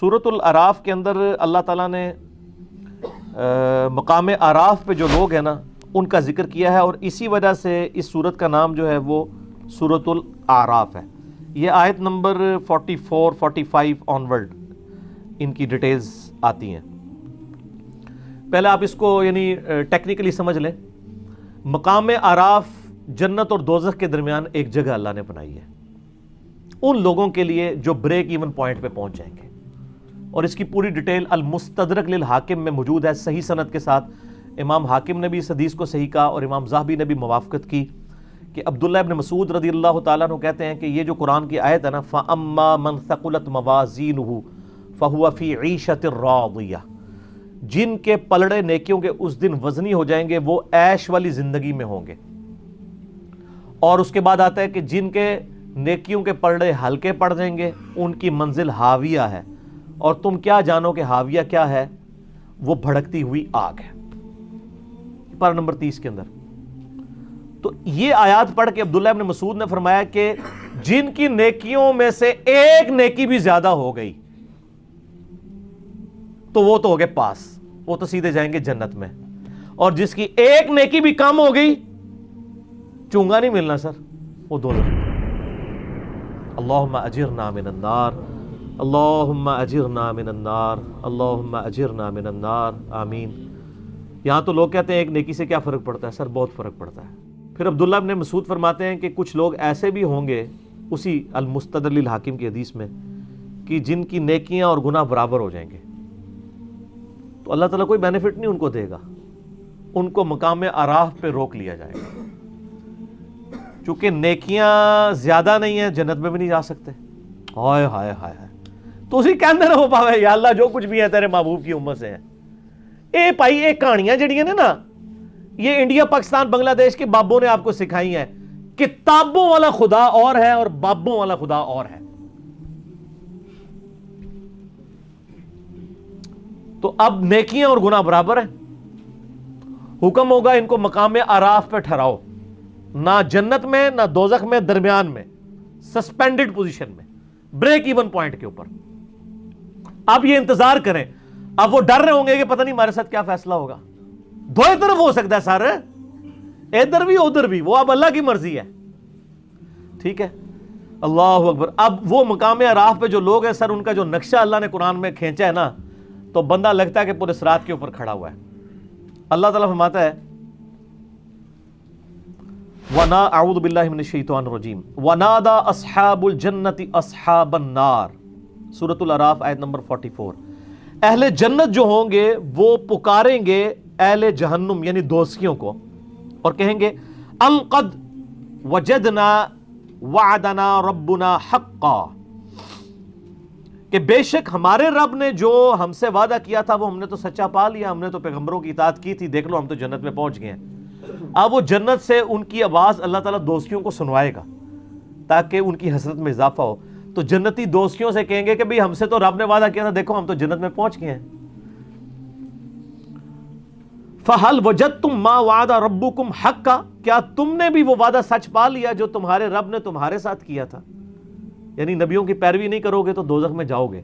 سورۃ الاعراف کے اندر اللہ تعالیٰ نے مقام اعراف پہ جو لوگ ہیں نا ان کا ذکر کیا ہے، اور اسی وجہ سے اس سورت کا نام جو ہے وہ سورۃ الاعراف ہے۔ یہ آیت نمبر 44 45 آنورڈ ان کی ڈیٹیلز آتی ہیں۔ پہلے آپ اس کو یعنی ٹیکنیکلی سمجھ لیں، مقام اعراف جنت اور دوزخ کے درمیان ایک جگہ اللہ نے بنائی ہے ان لوگوں کے لیے جو بریک ایون پوائنٹ پہ پہنچ جائیں گے، اور اس کی پوری ڈیٹیل المستدرک للحاکم میں موجود ہے صحیح سند کے ساتھ۔ امام حاکم نے بھی اس حدیث کو صحیح کہا اور امام ذہبی نے بھی موافقت کی کہ عبداللہ ابن مسعود رضی اللہ تعالیٰ عنہ کہتے ہیں کہ یہ جو قرآن کی آیت ہے نا، فَأَمَّا مَنْ ثَقُلَتْ مَوَازِينُهُ فَهُوَ فِي عِيشَةٍ رَاضِيَةٍ، جن کے پلڑے نیکیوں کے اس دن وزنی ہو جائیں گے وہ عیش والی زندگی میں ہوں گے۔ اور اس کے بعد آتا ہے کہ جن کے نیکیوں کے پلڑے ہلکے پڑ جائیں گے ان کی منزل ہاویہ ہے، اور تم کیا جانو کہ ہاویہ کیا ہے؟ وہ بھڑکتی ہوئی آگ ہے، پارہ نمبر 30 کے اندر۔ تو یہ آیات پڑھ کے عبداللہ ابن مسعود نے فرمایا کہ جن کی نیکیوں میں سے ایک نیکی بھی زیادہ ہو گئی تو وہ تو ہو گئے پاس، وہ تو سیدھے جائیں گے جنت میں، اور جس کی ایک نیکی بھی کم ہو گئی چونگا نہیں ملنا سر، وہ دوزخ۔ اللہم اجرنا من النار، اللہم اجرنا من النار، اللہم اجرنا من النار، آمین۔ یہاں تو لوگ کہتے ہیں ایک نیکی سے کیا فرق پڑتا ہے؟ سر بہت فرق پڑتا ہے۔ پھر عبداللہ ابن مسعود فرماتے ہیں کہ کچھ لوگ ایسے بھی ہوں گے اسی المستدرک للحاکم کی حدیث میں کہ جن کی نیکیاں اور گناہ برابر ہو جائیں گے، تو اللہ تعالیٰ کوئی بینیفٹ نہیں ان کو دے گا، ان کو مقام اعراف پہ روک لیا جائے گا، چونکہ نیکیاں زیادہ نہیں ہیں جنت میں بھی نہیں جا سکتے۔ ہائے ہائے ہائے ہائے، تو اسی کے اندر ہو پاوے یا اللہ جو کچھ بھی ہے تیرے محبوب کی امت سے ہے۔ اے بھائی یہ کہانیاں جڑیاں نے نا، یہ انڈیا پاکستان بنگلہ دیش کے بابوں نے آپ کو سکھائی ہیں۔ کتابوں والا خدا اور ہے اور بابوں والا خدا اور ہے۔ تو اب نیکیاں اور گناہ برابر ہیں، حکم ہوگا ان کو مقام اعراف پہ ٹھہراؤ، نہ جنت میں نہ دوزخ میں، درمیان میں، سسپینڈڈ پوزیشن میں، بریک ایون پوائنٹ کے اوپر۔ اب یہ انتظار کریں، اب وہ ڈر رہے ہوں گے کہ پتہ نہیں ہمارے ساتھ کیا فیصلہ ہوگا۔ دو طرف ہو سکتا ہے سر، ادھر بھی ادھر بھی، وہ اب اللہ کی مرضی ہے، ٹھیک ہے۔ اللہ اکبر۔ اب وہ مقام اعراف پہ جو لوگ ہیں سر، ان کا جو نقشہ اللہ نے قرآن میں کھینچا ہے نا، تو بندہ لگتا ہے کہ پورے صراط کے اوپر کھڑا ہوا ہے۔ اللہ تعالیٰ فرماتا ہے اعوذ باللہ من الشیطان الرجیم، وَنَادَى أَصْحَابُ الْجَنَّةِ أَصْحَابَ النَّارِ، سورۃ الاعراف آیت نمبر 44۔ اہل جنت جو ہوں گے وہ پکاریں گے اہل جہنم یعنی دوزخیوں کو، اور کہیں گے ان قد وجدنا وعدنا ربنا حقا، کہ بے شک ہمارے رب نے جو ہم سے وعدہ کیا تھا وہ ہم نے تو سچا پا لیا، ہم نے تو پیغمبروں کی اطاعت کی تھی، دیکھ لو ہم تو جنت میں پہنچ گئے ہیں۔ اب وہ جنت سے ان کی آواز اللہ تعالیٰ دوزخیوں کو سنوائے گا تاکہ ان کی حسرت میں اضافہ ہو، تو جنتی دوزخیوں سے کہیں گے کہ بھئی ہم سے تو رب نے وعدہ کیا تھا، دیکھو ہم تو جنت میں پہنچ گئے ہیں۔ فَهَلْ وَجَدْتُمْ مَا وَعَدَ رَبُّكُمْ حَقًّا، کیا تم نے بھی وہ وعدہ سچ پا لیا جو تمہارے رب نے تمہارے ساتھ کیا تھا؟ یعنی نبیوں کی پیروی نہیں کرو گے تو دوزخ میں جاؤ گے۔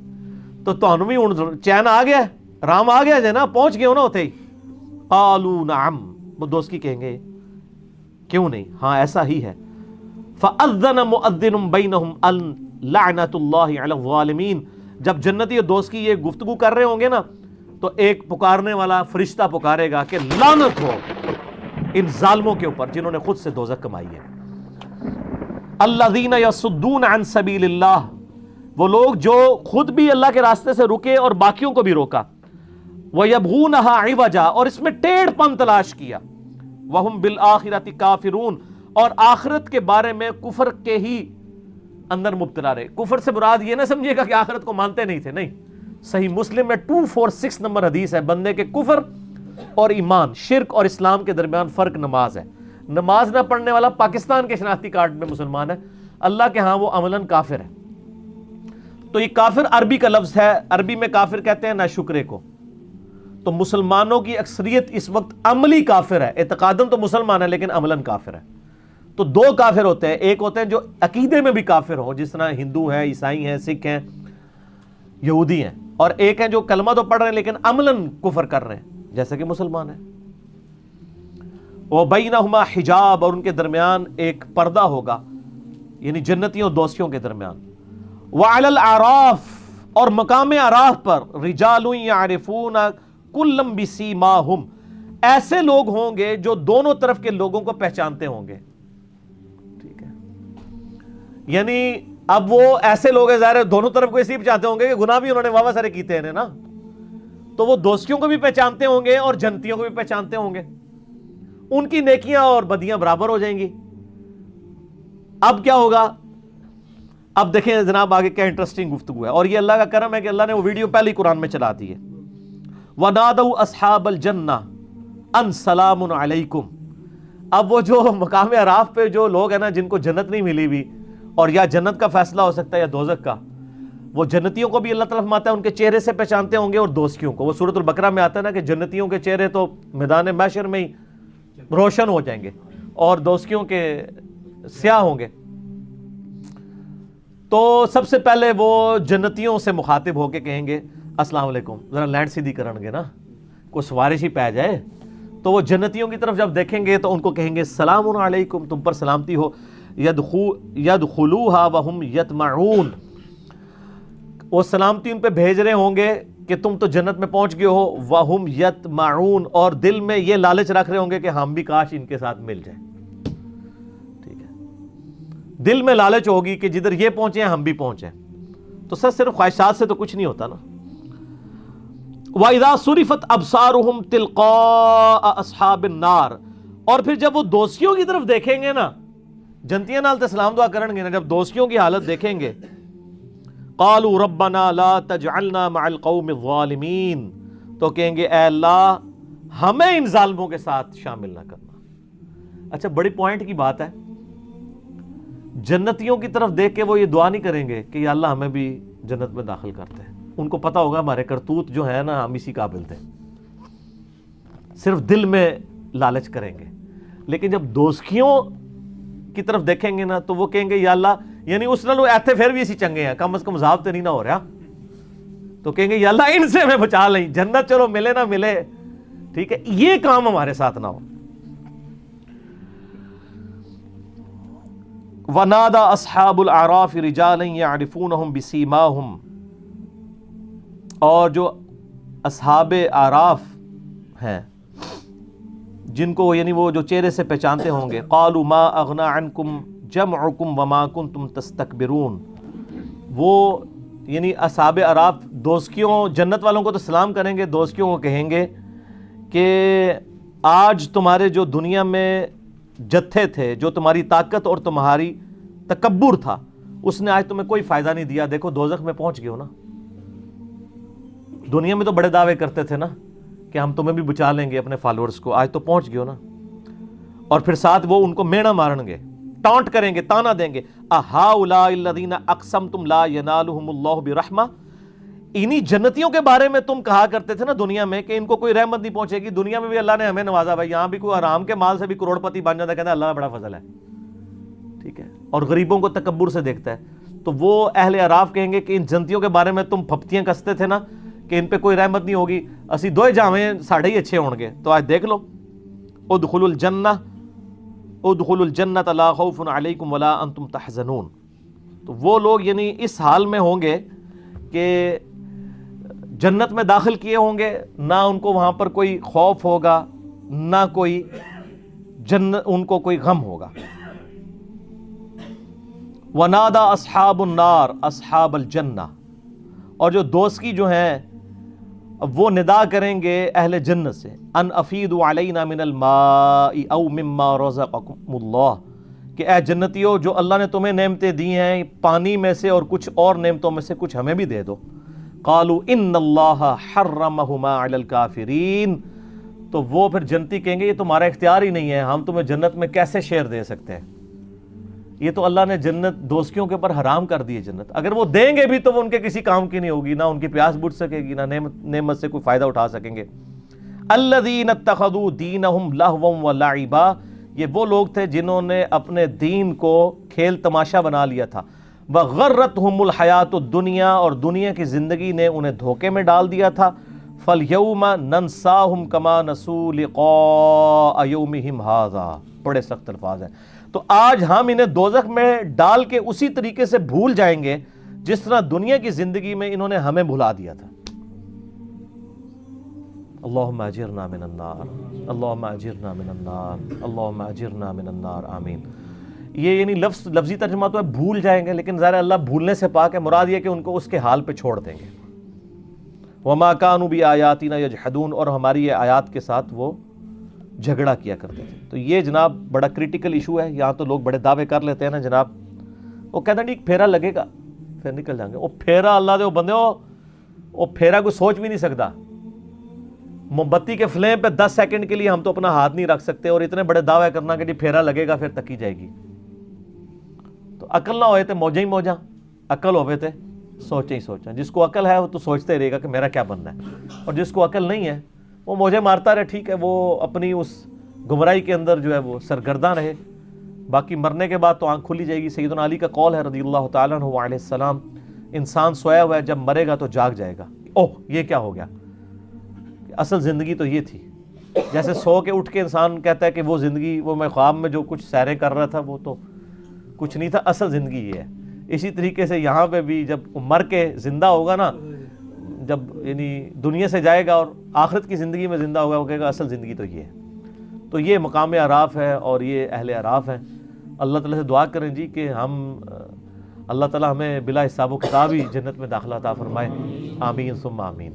تو تانوں بھی چین آ گیا، رام آ گیا جے نا، پہنچ گئے ہو نا ہوتے ہی۔ قالوا نعم، وہ دوست کی کہیں گے کیوں نہیں، ہاں ایسا ہی ہے۔ فَأَذَّنَ مُؤَذِّنٌ بَيْنَهُمْ أَن لَعْنَةُ اللَّهِ عَلَى الظَّالِمِينَ، جب جنتی اور دوست کی یہ گفتگو کر رہے ہوں گے نا، تو ایک پکارنے والا فرشتہ پکارے گا کہ لعنت ہو ان ظالموں کے اوپر جنہوں نے خود سے دوزخ کمائی ہے۔ الذین یصدون عن سبیل اللہ، وہ لوگ جو خود بھی اللہ کے راستے سے رکے اور باقیوں کو بھی روکا۔ وَيَبْغُونَهَا عِوَجًا، اور اس میں ٹیڑھ پن تلاش کیا۔ وَهُمْ بِالْآخِرَةِ کافرون، اور آخرت کے بارے میں کفر کے ہی اندر مبتلا رہے۔ کفر سے مراد یہ نہ سمجھیے گا کہ آخرت کو مانتے نہیں تھے، نہیں۔ صحیح مسلم میں 246 نمبر حدیث ہے، بندے کے کفر اور ایمان، شرک اور اسلام کے درمیان فرق نماز ہے۔ نماز نہ پڑھنے والا پاکستان کے شناختی کارڈ میں مسلمان ہے، اللہ کے ہاں وہ عملاً کافر ہے۔ تو یہ کافر عربی کا لفظ ہے، عربی میں کافر کہتے ہیں ناشکرے کو۔ تو مسلمانوں کی اکثریت اس وقت عملی کافر ہے، اعتقاداً تو مسلمان ہے لیکن عملاً کافر ہے۔ تو دو کافر ہوتے ہیں، ایک ہوتے ہیں جو عقیدے میں بھی کافر ہو، جس طرح ہندو ہیں، عیسائی ہیں، سکھ ہیں، یہودی ہیں، اور ایک ہیں جو کلمہ تو پڑھ رہے ہیں لیکن عملاً کفر کر رہے ہیں جیسے کہ مسلمان ہیں. وَبَيْنَهُمَا حجاب، اور ان کے درمیان ایک پردہ ہوگا، یعنی جنتیوں اور دوستیوں کے درمیان. وَعَلَى الْأَعْرَافِ، اور مقام اعراف پر رِجَالٌ يَعْرِفُونَ كُلًّا بِسِيمَاهُمْ، ایسے لوگ ہوں گے جو دونوں طرف کے لوگوں کو پہچانتے ہوں گے. ٹھیک ہے، یعنی اب وہ ایسے لوگ ہیں ظاہر ہے دونوں طرف کو اسی پہچانتے ہوں گے کہ گناہ بھی انہوں نے واہ سارے کیتے ہیں نا، تو وہ دوستیوں کو بھی پہچانتے ہوں گے اور جنتیوں کو بھی پہچانتے ہوں گے. ان کی نیکیاں اور بدیاں برابر ہو جائیں گی. اب کیا ہوگا؟ اب دیکھیں جناب آگے کیا انٹرسٹنگ گفتگو ہے، اور یہ اللہ کا کرم ہے کہ اللہ نے وہ ویڈیو پہلے قرآن میں چلا دی ہے. وَنَادَوْا أَصْحَابَ الْجَنَّةِ أَنْ سَلَامٌ عَلَيْكُمْ. اب وہ جو مقام اعراف پہ جو لوگ ہیں نا جن کو جنت نہیں ملی بھی، اور یا جنت کا فیصلہ ہو سکتا ہے یا دوزخ کا، وہ جنتیوں کو بھی اللہ تعالیٰ فرماتا ہے ان کے چہرے سے پہچانتے ہوں گے، اور دوستیوں کو. وہ سورۃ البقرہ میں آتا ہے نا کہ جنتیوں کے چہرے تو میدان محشر میں ہی روشن ہو جائیں گے اور دوستیوں کے سیاہ ہوں گے. تو سب سے پہلے وہ جنتیوں سے مخاطب ہو کے کہیں گے السلام علیکم، ذرا لینڈ سیدھی کرن گے نا، کوئی سوارش ہی پہ جائے. تو وہ جنتیوں کی طرف جب دیکھیں گے تو ان کو کہیں گے سلام علیکم، تم پر سلامتی ہو. یدخلوها وهم یطمعون، وہ سلامتی ان پہ بھیج رہے ہوں گے کہ تم تو جنت میں پہنچ گئے ہو. وهم یطمعون، اور دل میں یہ لالچ رکھ رہے ہوں گے کہ ہم بھی کاش ان کے ساتھ مل جائیں. ٹھیک ہے، دل میں لالچ ہوگی کہ جدھر یہ پہنچے ہیں ہم بھی پہنچیں. تو سر صرف خواہشات سے تو کچھ نہیں ہوتا نا. وَإِذَا صُرِفَتْ أَبْصَارُهُمْ تِلْقَاءَ أَصْحَابِ النَّارِ، اور پھر جب وہ دوستیوں کی طرف دیکھیں گے نا، جنتیاں نال تے سلام دعا کرن گے نا، جب دوستیوں کی حالت دیکھیں گے قَالُوا رَبَّنَا لَا تَجْعَلْنَا مَعَ الْقَوْمِ الظَّالِمِينَ، تو کہیں گے اے اللہ ہمیں ان ظالموں کے ساتھ شامل نہ کرنا. اچھا بڑی پوائنٹ کی بات ہے، جنتیوں کی طرف دیکھ کے وہ یہ دعا نہیں کریں گے کہ یا اللہ ہمیں بھی جنت میں داخل کرتے ہیں. ان کو پتا ہوگا ہمارے کرتوت جو ہے نا ہم اسی قابل تھے، صرف دل میں لالچ کریں گے. لیکن جب دوستیوں کی طرف دیکھیں گے نا تو وہ کہیں گے یا اللہ، یعنی اس نالوں ایتھے پھر بھی اسی چنگے ہیں، کم از کم عذاب تو نہیں نہ ہو رہا. تو کہیں گے یا اللہ ان سے ہمیں بچا لیں، جنت چلو ملے نہ ملے، ٹھیک ہے، یہ کام ہمارے ساتھ نہ ہو. وَنَادَى أَصْحَابُ الْأَعْرَافِ رِجَالًا يَعْرِفُونَهُمْ بِسِيمَاهُمْ، اور جو اصحاب اعراف ہیں جن کو یعنی وہ جو چہرے سے پہچانتے ہوں گے، قالوا ما اغنى عنكم جمعكم وما كنتم تستكبرون، وہ یعنی اصحاب اعراف دوستیوں جنت والوں کو تو سلام کریں گے، دوستیوں کو کہیں گے کہ آج تمہارے جو دنیا میں جتھے تھے، جو تمہاری طاقت اور تمہاری تکبر تھا، اس نے آج تمہیں کوئی فائدہ نہیں دیا. دیکھو دوزخ میں پہنچ گئے ہو نا. دنیا میں تو بڑے دعوے کرتے تھے نا کہ ہم تمہیں بھی بچا لیں گے اپنے فالورز کو، آج تو پہنچ گئے ہو نا. اور پھر ساتھ وہ ان کو مینا مارن گے، ٹانٹ کریں گے، تانا دیں گے. اہؤلاء الذین اقسمتم لا ینالہم اللہ برحمہ، انہی جنتیوں کے بارے میں تم کہا کرتے تھے نا دنیا میں کہ ان کو کوئی رحمت نہیں پہنچے گی. دنیا میں بھی اللہ نے ہمیں نوازا بھائی، یہاں بھی کوئی حرام کے مال سے بھی کروڑ پتی بن جاتا ہے، کہتا ہے اللہ کا بڑا فضل ہے. ٹھیک ہے، اور غریبوں کو تکبر سے دیکھتا ہے. تو وہ اہل اعراف کہیں گے کہ ان جنتیوں کے بارے میں تم پھپتیاں کستے تھے نا کہ ان پہ کوئی رحمت نہیں ہوگی، اسی دوئے جاویں ساڑھے ہی اچھے ہوں گے. تو آج دیکھ لو، ادخلوا الجنہ ادخلوا الجنۃ لا خوف علیکم ولا انتم تحزنون. تو وہ لوگ یعنی اس حال میں ہوں گے کہ جنت میں داخل کیے ہوں گے، نہ ان کو وہاں پر کوئی خوف ہوگا، نہ کوئی ان کو کوئی غم ہوگا. وَنَادَى أَصْحَابُ النَّارِ أَصْحَابَ الْجَنَّةِ، اور جو دوستی جو ہیں وہ ندا کریں گے اہل جنت سے، ان افیدوا علینا من الماء او مما رزقکم اللہ، کہ اے جنتیوں جو اللہ نے تمہیں نعمتیں دی ہیں پانی میں سے اور کچھ اور نعمتوں میں سے کچھ ہمیں بھی دے دو. قالوا ان اللہ حرمہما علی الکافرین، تو وہ پھر جنتی کہیں گے یہ تمہارا اختیار ہی نہیں ہے، ہم تمہیں جنت میں کیسے شیئر دے سکتے ہیں، یہ تو اللہ نے جنت دوستیوں کے اوپر حرام کر دی ہے جنت. اگر وہ دیں گے بھی تو وہ ان کے کسی کام کی نہیں ہوگی، نہ ان کی پیاس بجھ سکے گی، نہ نعمت سے کوئی فائدہ اٹھا سکیں گے. الذین اتخذوا دینہم لہوا ولعبا، یہ وہ لوگ تھے جنہوں نے اپنے دین کو کھیل تماشا بنا لیا تھا. وغرتہم الحیات الدنیا، اور دنیا کی زندگی نے انہیں دھوکے میں ڈال دیا تھا. فالیوم ننساہم کما نسوا لقاء یومہم ھذا، بڑے سخت الفاظ ہیں. تو آج ہم انہیں دوزخ میں ڈال کے اسی طریقے سے بھول جائیں گے جس طرح دنیا کی زندگی میں انہوں نے ہمیں بھلا دیا تھا. اللہم اجرنا من النار، اللہم اجرنا من النار، اللہم اجرنا من النار، آمین. یہ یعنی لفظی ترجمہ تو ہے بھول جائیں گے، لیکن ظاہر اللہ بھولنے سے پاک ہے. مراد یہ کہ ان کو اس کے حال پہ چھوڑ دیں گے. وما كانوا بآیاتنا یجحدون، اور ہماری یہ آیات کے ساتھ وہ جھگڑا کیا کرتے تھے. تو یہ جناب بڑا کریٹیکل ایشو ہے. یہاں تو لوگ بڑے دعوے کر لیتے ہیں نا جناب، وہ کہتے ہیں نہیں پھیرا لگے گا پھر نکل جائیں گے. وہ پھیرا اللہ دے وہ بندے ہو، وہ پھیرا کوئی سوچ بھی نہیں سکتا. موم بتی کے فلیم پہ 10 سیکنڈ کے لیے ہم تو اپنا ہاتھ نہیں رکھ سکتے، اور اتنے بڑے دعوے کرنا کہ جی پھیرا لگے گا پھر تکی جائے گی. تو عقل نہ ہوئے تھے موجیں ہی موجاں، عقل ہوئے تھے سوچیں ہی سوچاں. جس کو عقل ہے وہ تو سوچتے رہے گا کہ میرا کیا بننا ہے، اور جس کو عقل نہیں ہے وہ موجیں مارتا رہے. ٹھیک ہے، وہ اپنی اس گمراہی کے اندر جو ہے وہ سرگرداں رہے. باقی مرنے کے بعد تو آنکھ کھلی جائے گی. سیدنا علی کا قول ہے رضی اللہ تعالیٰ عنہ علیہ السلام، انسان سویا ہوا ہے، جب مرے گا تو جاگ جائے گا. اوہ یہ کیا ہو گیا، اصل زندگی تو یہ تھی. جیسے سو کے اٹھ کے انسان کہتا ہے کہ وہ زندگی، وہ میں خواب میں جو کچھ سیریں کر رہا تھا وہ تو کچھ نہیں تھا، اصل زندگی یہ ہے. اسی طریقے سے یہاں پہ بھی جب مر کے زندہ ہوگا نا، جب یعنی دنیا سے جائے گا اور آخرت کی زندگی میں زندہ ہوگا، وہ کہے گا اصل زندگی تو یہ ہے. تو یہ مقام اعراف ہے اور یہ اہل اعراف ہیں. اللہ تعالیٰ سے دعا کریں جی کہ ہم اللہ تعالیٰ ہمیں بلا حساب و کتاب ہی جنت میں داخلہ عطا فرمائے. آمین ثم آمین.